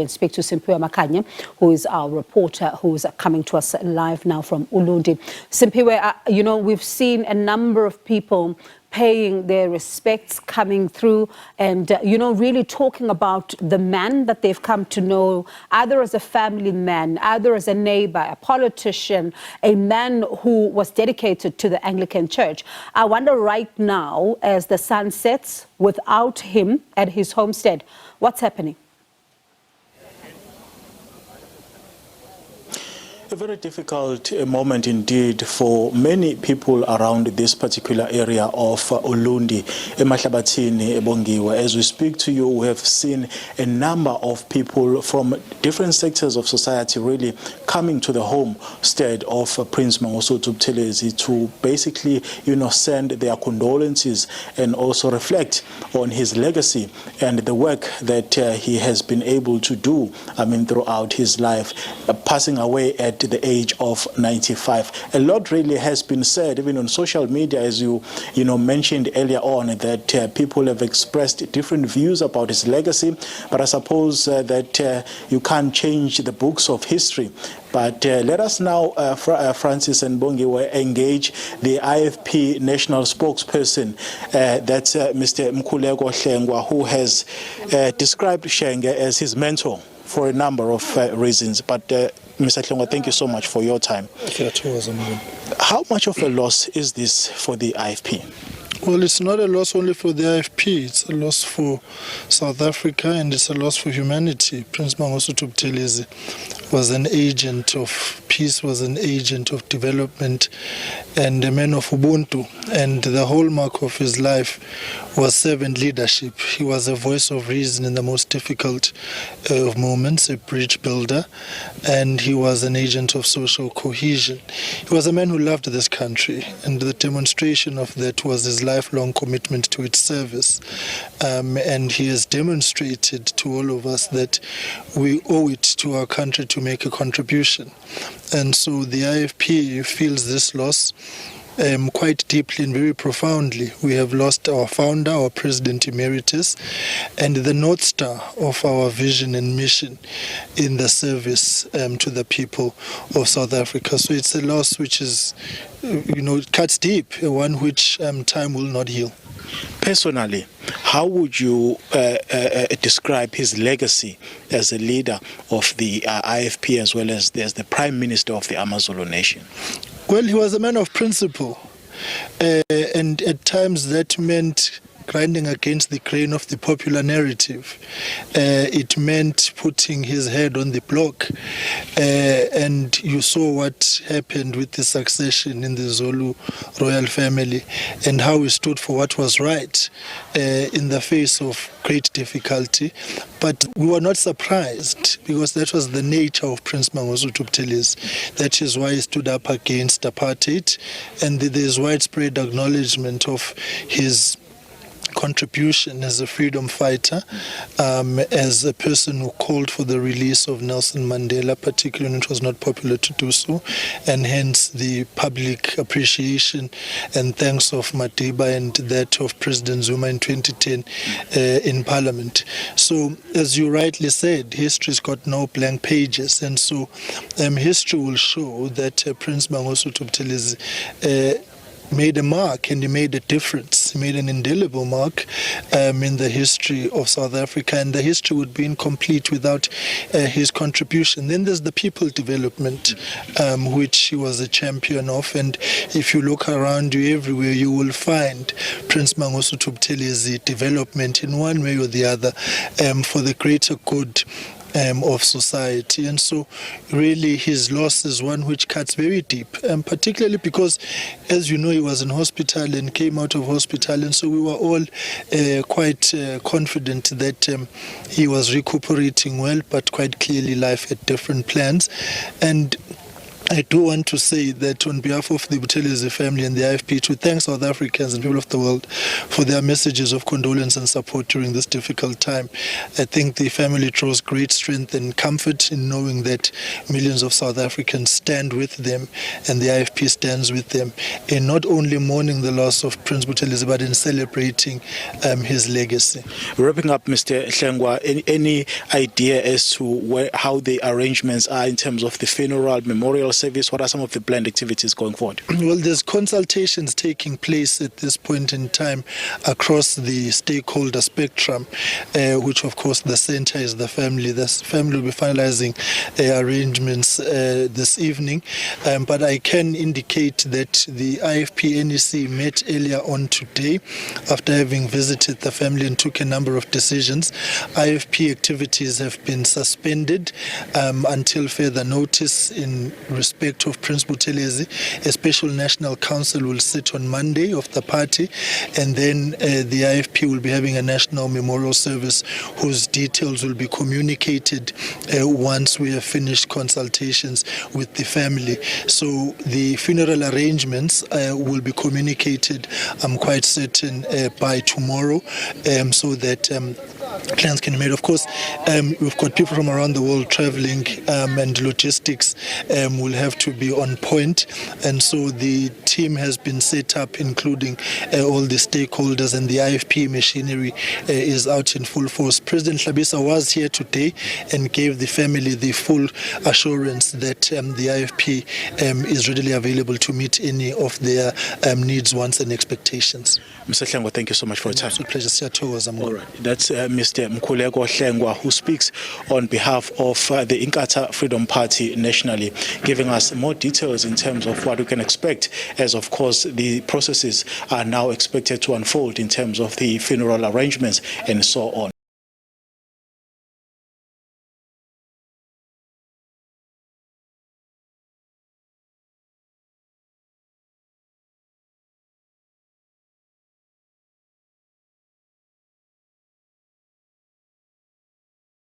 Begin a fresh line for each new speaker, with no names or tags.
And speak to Simpiwe Makanye, who is our reporter, who is coming to us live now from Ulundi. Simpiwe, we've seen a number of people paying their respects coming through and, really talking about the man that they've come to know, either as a family man, either as a neighbor, a politician, a man who was dedicated to the Anglican Church. I wonder right now, as the sun sets, without him at his homestead, what's happening?
A very difficult moment indeed for many people around this particular area of Ulundi, Emahlabathini, Ebongiwe. As we speak to you, we have seen a number of people from different sectors of society really coming to the homestead of Prince Mangosuthu Buthelezi to basically, send their condolences and also reflect on his legacy and the work that he has been able to do, throughout his life, passing away at the age of 95. A lot really has been said, even on social media, as you mentioned earlier on, that people have expressed different views about his legacy. But I suppose that you can't change the books of history. But let us now, Francis and Bongiwe, engage the IFP national spokesperson, that's Mr. Mkhuleko Hlengwa, who has described Shenge as his mentor for a number of reasons. But Mr. Hlengwa, thank you so much for your time. How much of a loss is this for the IFP?
Well, it's not a loss only for the IFP, it's a loss for South Africa and it's a loss for humanity. Prince Mangosuthu Buthelezi was an agent of peace, was an agent of development and a man of Ubuntu. And the hallmark of his life was servant leadership. He was a voice of reason in the most difficult of moments, a bridge builder, and he was an agent of social cohesion. He was a man who loved this country, and the demonstration of that was his lifelong commitment to its service. And he has demonstrated to all of us that we owe it to our country to make a contribution. And so the IFP feels this loss quite deeply and very profoundly. We have lost our founder, our president emeritus, and the North Star of our vision and mission in the service to the people of South Africa. So it's a loss which is, it cuts deep, one which time will not heal.
Personally, how would you describe his legacy as a leader of the IFP as well as the Prime Minister of the AmaZulu nation?
Well, he was a man of principle, and at times that meant grinding against the grain of the popular narrative. It meant putting his head on the block, and you saw what happened with the succession in the Zulu royal family and how he stood for what was right in the face of great difficulty. But we were not surprised because that was the nature of Prince Mangosuthu Buthelezi. That is why he stood up against apartheid, and there is widespread acknowledgement of his contribution as a freedom fighter, as a person who called for the release of Nelson Mandela, particularly when it was not popular to do so, and hence the public appreciation and thanks of Madiba and that of President Zuma in 2010 in Parliament. So, as you rightly said, history's got no blank pages, and so history will show that Prince Mangosuthu Buthelezi made a mark, and he made a difference. He made an indelible mark in the history of South Africa, and the history would be incomplete without his contribution. Then there's the people development, which he was a champion of, and if you look around you everywhere, you will find Prince Mangosuthu Buthelezi development in one way or the other for the greater good of society. And so really his loss is one which cuts very deep, particularly because, as you know, he was in hospital and came out of hospital, and so we were all quite confident that he was recuperating well, but quite clearly life had different plans. And I do want to say that on behalf of the Buthelezi family and the IFP, to thank South Africans and people of the world for their messages of condolence and support during this difficult time. I think the family draws great strength and comfort in knowing that millions of South Africans stand with them and the IFP stands with them in not only mourning the loss of Prince Buthelezi but in celebrating his legacy.
Wrapping up, Mr. Hlengwa, any idea as to how the arrangements are in terms of the funeral, memorial service? What are some of the planned activities going forward?
Well, there's consultations taking place at this point in time across the stakeholder spectrum, which of course the center is the family. The family will be finalizing arrangements this evening, but I can indicate that the IFP NEC met earlier on today after having visited the family and took a number of decisions. IFP activities have been suspended until further notice in respect of Prince Buthelezi. A special national council will sit on Monday of the party, and then the IFP will be having a national memorial service whose details will be communicated once we have finished consultations with the family. So the funeral arrangements will be communicated, I'm quite certain, by tomorrow, so that plans can be made. Of course, we've got people from around the world traveling, and logistics will have to be on point, and so the team has been set up, including all the stakeholders, and the IFP machinery is out in full force. President Hlabisa was here today and gave the family the full assurance that the IFP is readily available to meet any of their needs, wants and expectations.
Mr. Hlengwa, thank you so much for your time.
It's a pleasure.
All right. That's Mr. Mkhuleko Hlengwa, who speaks on behalf of the Inkatha Freedom Party nationally, giving us more details in terms of what we can expect, as of course the processes are now expected to unfold in terms of the funeral arrangements and so on.